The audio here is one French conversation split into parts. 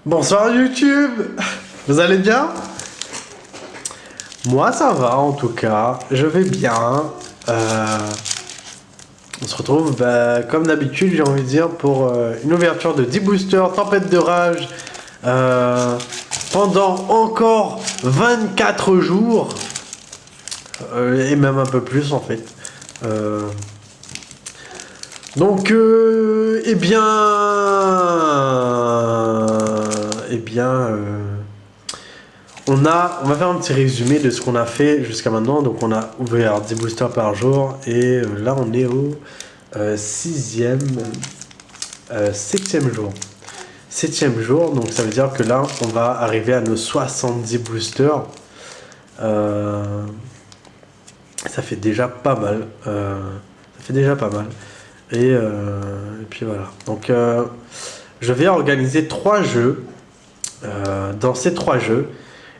Bonsoir YouTube. Vous allez bien? Moi ça va en tout cas, je vais bien. On se retrouve comme d'habitude, j'ai envie de dire, pour une ouverture de 10 boosters, tempête de rage, pendant encore 24 jours, et même un peu plus en fait. Donc, on va faire un petit résumé de ce qu'on a fait jusqu'à maintenant. Donc, on a ouvert 10 boosters par jour et là, on est au 7e jour. 7e jour, donc ça veut dire que là, on va arriver à nos 70 boosters. Ça fait déjà pas mal. Et puis voilà. Donc, je vais organiser 3 jeux. Dans ces 3 jeux,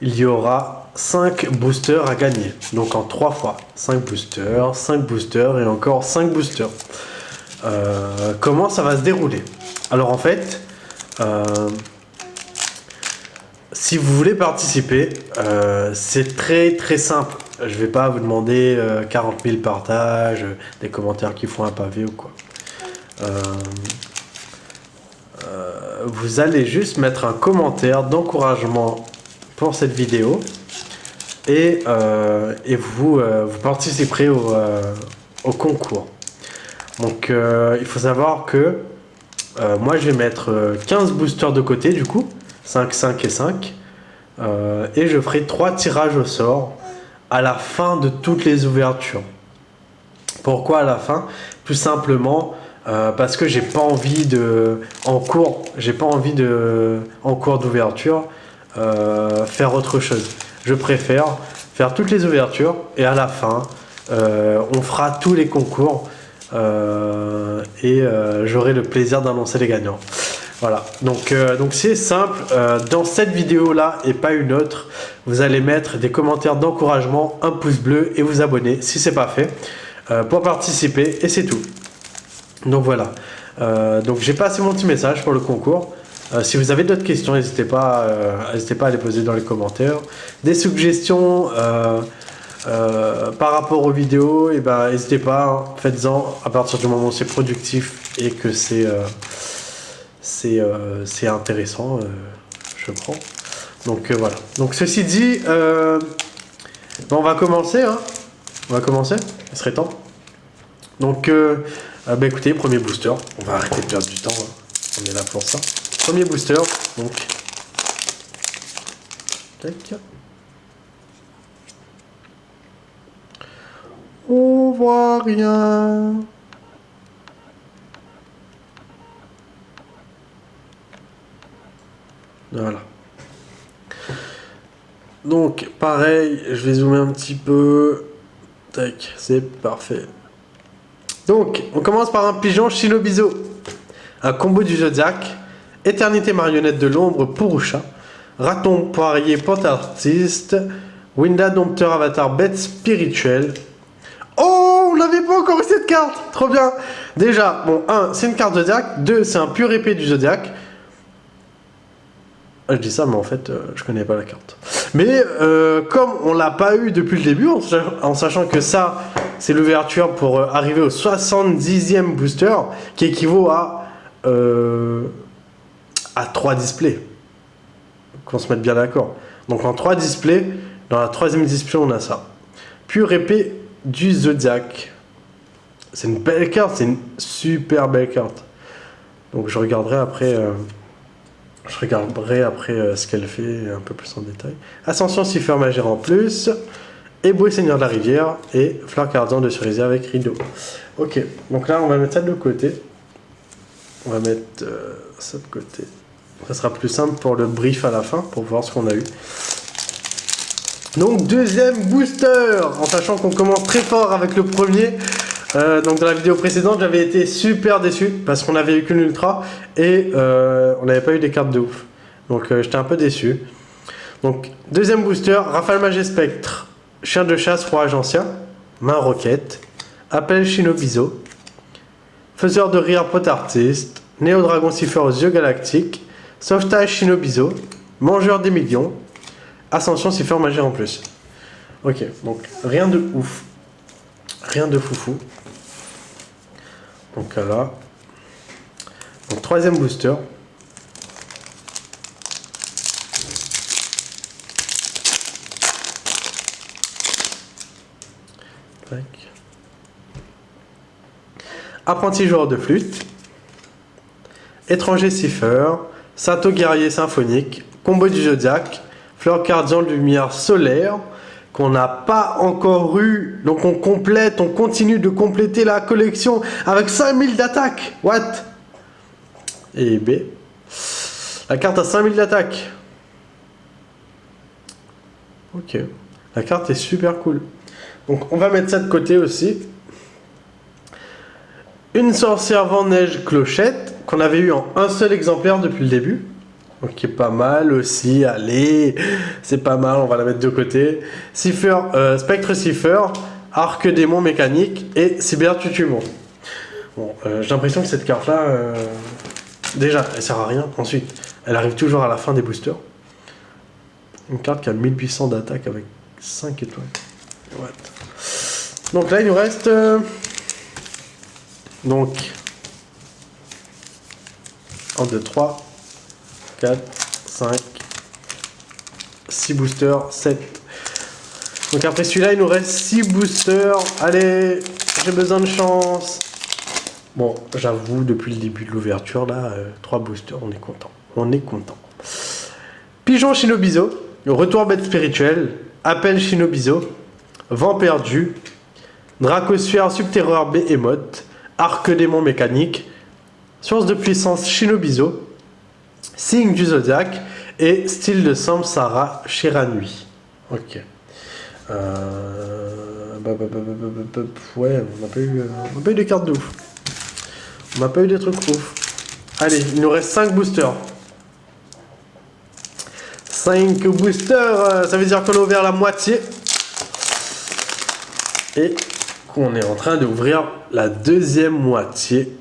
il y aura 5 boosters à gagner. Donc en 3 fois. 5 boosters et encore 5 boosters. Comment ça va se dérouler? Alors en fait, si vous voulez participer, c'est très simple. Je vais pas vous demander 40 000 partages, des commentaires qui font un pavé ou quoi. Vous allez juste mettre un commentaire d'encouragement pour cette vidéo et vous participerez au concours. Donc il faut savoir que moi je vais mettre 15 boosters de côté du coup, 5, 5 et 5, et je ferai 3 tirages au sort à la fin de toutes les ouvertures. Pourquoi à la fin? Tout simplement parce que j'ai pas envie en cours d'ouverture faire autre chose. Je préfère faire toutes les ouvertures et à la fin on fera tous les concours et j'aurai le plaisir d'annoncer les gagnants. Voilà, donc c'est simple. Dans cette vidéo là et pas une autre, vous allez mettre des commentaires d'encouragement, un pouce bleu et vous abonner si c'est pas fait pour participer, et c'est tout. Donc voilà, donc j'ai passé mon petit message pour le concours. Si vous avez d'autres questions, n'hésitez pas à les poser dans les commentaires. Des suggestions par rapport aux vidéos, et n'hésitez pas, hein, faites-en à partir du moment où c'est productif et que c'est intéressant, je prends. Donc voilà. Donc ceci dit, on va commencer, hein. Il serait temps. Donc écoutez, premier booster, on va arrêter de perdre du temps, hein. On est là pour ça. Premier booster, donc. Tac. On voit rien. Voilà. Donc pareil, je vais zoomer un petit peu. Tac, c'est parfait. Donc, on commence par un pigeon Shinobizo, un combo du Zodiac, Éternité marionnette de l'ombre Purusha, Raton poirier Pantartiste, Winda dompteur avatar bête spirituelle. Oh, on n'avait pas encore eu cette carte. Trop bien. Déjà, bon, 1, c'est une carte Zodiac, 2, c'est un pur épée du Zodiac. Je dis ça, mais en fait, je connais pas la carte. Mais comme on l'a pas eu depuis le début, en sachant que ça, c'est l'ouverture pour arriver au 70e booster, qui équivaut à 3 displays. Qu'on se mette bien d'accord. Donc en 3 displays, dans la 3e display, on a ça. Pure épée du Zodiac. C'est une belle carte, c'est une super belle carte. Donc je regarderai après... ce qu'elle fait un peu plus en détail. Ascension Cipher Magère en plus. Éboué Seigneur de la Rivière. Et Fleur Cardian de Cerisier avec Rideau. Ok, donc là on va mettre ça de côté. On va mettre ça de côté. Ça sera plus simple pour le brief à la fin, pour voir ce qu'on a eu. Donc deuxième booster, en sachant qu'on commence très fort avec le premier. Donc dans la vidéo précédente, j'avais été super déçu parce qu'on avait eu qu'une ultra et on n'avait pas eu des cartes de ouf. Donc j'étais un peu déçu. Donc deuxième booster, Rafale Magé Spectre, Chien de chasse Roi Agencien, Main Roquette, Appel Shinobizo, Faiseur de rire Potartiste, Néo Dragon Cipher aux yeux galactiques, Sauvetage Shinobizo, Mangeur des millions, Ascension Cipher Magie en plus. Ok, donc rien de ouf. Rien de foufou. Donc là. Donc troisième booster. Tac. Apprenti joueur de flûte. Étranger Cipher. Sato guerrier symphonique. Combo du zodiaque. Fleur cardian lumière solaire. Qu'on n'a pas encore eu. Donc on complète, on continue de compléter la collection avec 5000 d'attaque. What? Et B. La carte a 5000 d'attaque. Ok. La carte est super cool. Donc on va mettre ça de côté aussi. Une sorcière vent neige clochette qu'on avait eu en un seul exemplaire depuis le début. Donc qui est pas mal aussi, allez, c'est pas mal, on va la mettre de côté. Cipher, Spectre Cipher, Arc Démon Mécanique et Cyber Tutumon. Bon, j'ai l'impression que cette carte-là, déjà, elle sert à rien. Ensuite, elle arrive toujours à la fin des boosters. Une carte qui a 1800 d'attaque avec 5 étoiles. What? Donc là, il nous reste... donc... 1, 2, 3... 4, 5, 6 boosters, 7. Donc après celui-là, il nous reste 6 boosters. Allez, j'ai besoin de chance. Bon, j'avoue, depuis le début de l'ouverture, là, 3 boosters, on est content. On est content. Pigeon Shinobizo, Retour bête spirituelle, Appel Shinobizo, Vent perdu, Dracosphère Subterreur Behemoth, Arc démon mécanique, Source de puissance Shinobizo, Signe du zodiaque et Style de Samsara Shiranui. Ok. Ouais, on n'a pas eu de cartes de ouf. On n'a pas eu des trucs ouf. Allez, il nous reste 5 boosters. 5 boosters, ça veut dire qu'on a ouvert la moitié. Et qu'on est en train d'ouvrir la deuxième moitié.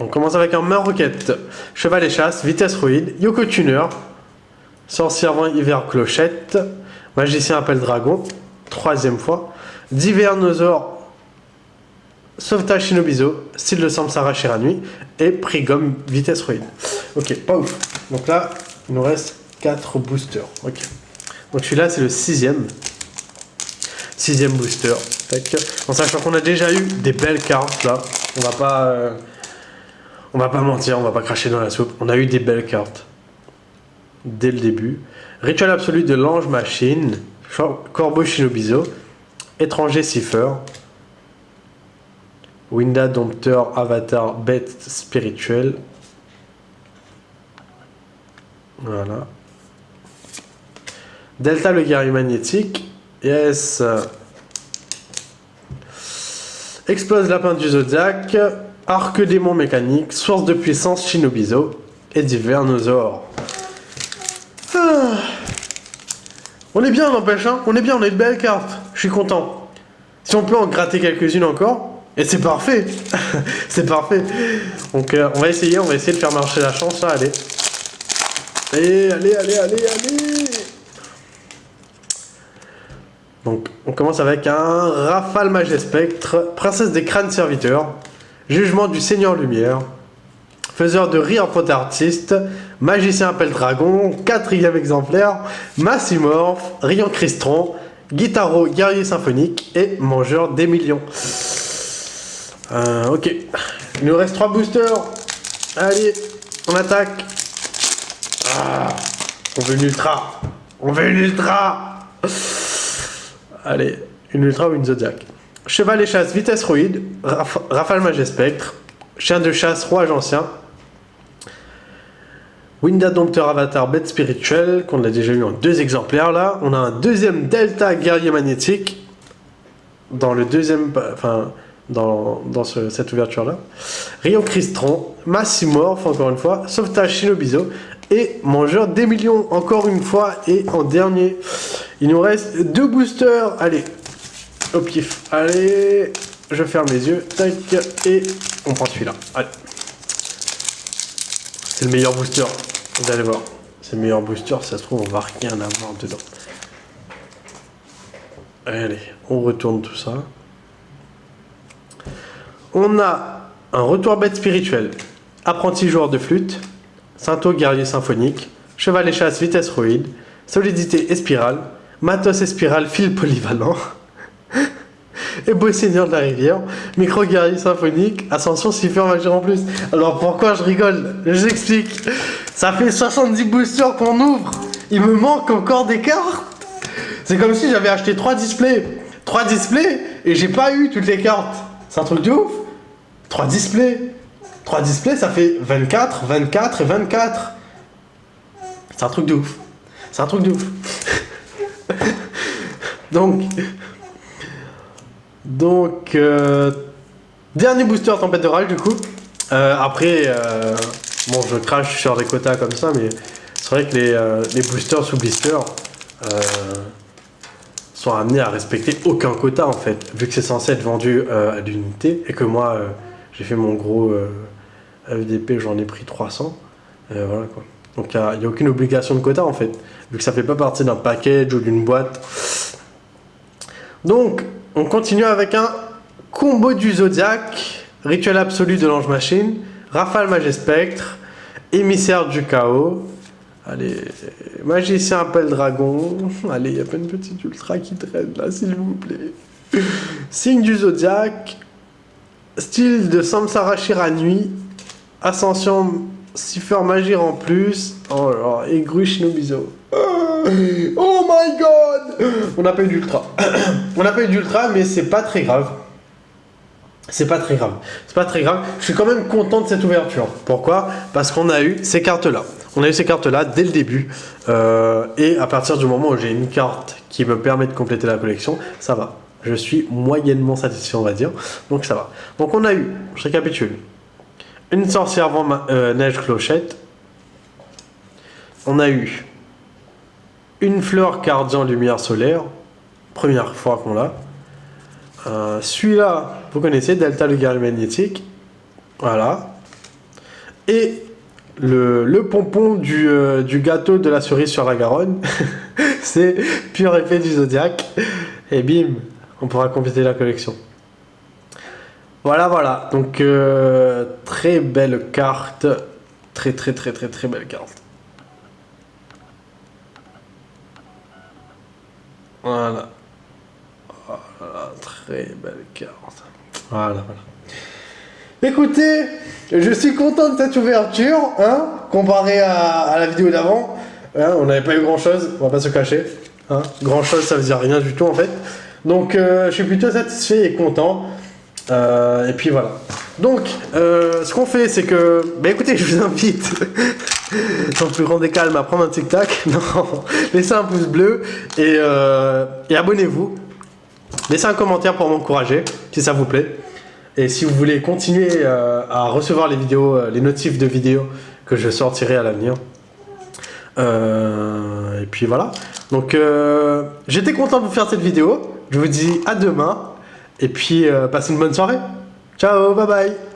On commence avec un Main-Roquette, Cheval et Chasse, Vitesse Ruide, Yoko Tuner, Sorcière Vent Hiver Clochette, Magicien Appel Dragon, troisième fois, Divernosaure, Sauvetage Shinobizo, Style de Samsara Shiranui et Prigum Vitesse Ruide. Ok, pas ouf. Donc là, il nous reste 4 boosters. Ok. Donc celui-là, c'est le 6e. 6e booster. Tac. En sachant qu'on a déjà eu des belles cartes là. On va pas mentir, on va pas cracher dans la soupe. On a eu des belles cartes. Dès le début. Rituel absolu de l'ange machine. Corbeau Shinobizo. Étranger Cipher. Winda Dompteur Avatar Bête spirituelle. Voilà. Delta le guerrier magnétique. Yes. Explose lapin du zodiaque. Arc démon mécanique, source de puissance Shinobizo et Divernosaure. Ah. On est bien, n'empêche, hein. On est bien, on a une belle carte. Je suis content. Si on peut en gratter quelques-unes encore, et c'est parfait. C'est parfait. Donc on va essayer de faire marcher la chance là, allez. Et allez. Donc on commence avec un Rafale Magespectre, Princesse des crânes serviteurs. Jugement du Seigneur Lumière, Faiseur de rire pote artiste, Magicien Appel Dragon, 4e exemplaire, Massimorph, Riant Cristron, Guitaro Guerrier Symphonique et Mangeur des millions. Ok, il nous reste 3 boosters. Allez, on attaque. Ah, on veut une ultra. Allez, une ultra ou une zodiaque. Cheval et chasse, vitesse ruide, Rafale Magespectre, chien de chasse, roi ancien, Winda Dompteur Avatar bête spirituelle, qu'on a déjà eu en 2 exemplaires là. On a un deuxième Delta guerrier magnétique dans le deuxième, enfin dans cette ouverture là. Rion Cristron, Massimorph encore une fois, Sauvetage Shinobizo et Mangeur des millions encore une fois et en dernier. Il nous reste 2 boosters, allez. Au pif. Allez, je ferme les yeux. Tac. Et on prend celui-là. Allez. C'est le meilleur booster. Vous allez voir. C'est le meilleur booster. Si ça se trouve, on va rien avoir dedans. Allez, on retourne tout ça. On a un retour bête spirituel. Apprenti joueur de flûte. Sainto guerrier symphonique. Cheval et chasse vitesse roïde. Solidité et spirale. Matos et spirale fil polyvalent. Et beau seigneur de la rivière. Micro guerrier symphonique. Ascension siffleur majeur en plus. Alors pourquoi je rigole? Je vous explique. Ça fait 70 boosters qu'on ouvre. Il me manque encore des cartes. C'est comme si j'avais acheté 3 displays. 3 displays et j'ai pas eu toutes les cartes. C'est un truc de ouf. 3 displays. 3 displays, ça fait 24, 24 et 24. C'est un truc de ouf. C'est un truc de ouf. Donc, dernier booster tempête de rage du coup. Après, bon, je crache sur des quotas comme ça, mais c'est vrai que les boosters sous blister sont amenés à respecter aucun quota en fait, vu que c'est censé être vendu à l'unité et que moi j'ai fait mon gros FDP, j'en ai pris 300. Voilà quoi. Donc il n'y a aucune obligation de quota en fait, vu que ça fait pas partie d'un package ou d'une boîte. Donc on continue avec un combo du Zodiac, rituel absolu de l'ange machine, rafale magie spectre, émissaire du chaos. Allez, magicien appelle dragon. Allez, il y a pas une petite ultra qui traîne là, s'il vous plaît. Signe du Zodiac, style de Samsara Shiranui, ascension siffleur magie en plus. Oh là là, et Gru Shinobizo. Oh my god! On n'a pas eu d'ultra. On n'a pas eu d'ultra, mais c'est pas très grave. C'est pas très grave. C'est pas très grave. Je suis quand même content de cette ouverture. Pourquoi? Parce qu'on a eu ces cartes-là. On a eu ces cartes-là dès le début. Et à partir du moment où j'ai une carte qui me permet de compléter la collection, ça va. Je suis moyennement satisfait, on va dire. Donc ça va. Donc on a eu, je récapitule, une sorcière vent neige clochette. On a eu une fleur cardian lumière solaire. Première fois qu'on l'a. Celui-là, vous connaissez, Delta le guerrier magnétique. Voilà. Et le pompon du gâteau de la cerise sur la Garonne. C'est pur effet du Zodiac. Et bim, on pourra compléter la collection. Voilà, voilà. Donc, très belle carte. Très belle carte. Voilà. Voilà, très belle carte. Voilà, voilà. Écoutez, je suis content de cette ouverture, hein, comparé à la vidéo d'avant. Hein, on n'avait pas eu grand chose, on va pas se cacher. Hein. Grand chose, ça veut dire rien du tout en fait. Donc, je suis plutôt satisfait et content. Et puis voilà. Donc, ce qu'on fait, c'est que, bah écoutez, je vous invite, dans le plus grand des calmes, à prendre un tic-tac. Non, laissez un pouce bleu et abonnez-vous. Laissez un commentaire pour m'encourager, si ça vous plaît. Et si vous voulez continuer à recevoir les vidéos, les notifs de vidéos que je sortirai à l'avenir. Et puis voilà. Donc j'étais content de vous faire cette vidéo. Je vous dis à demain. Et puis passez une bonne soirée. Ciao, bye bye.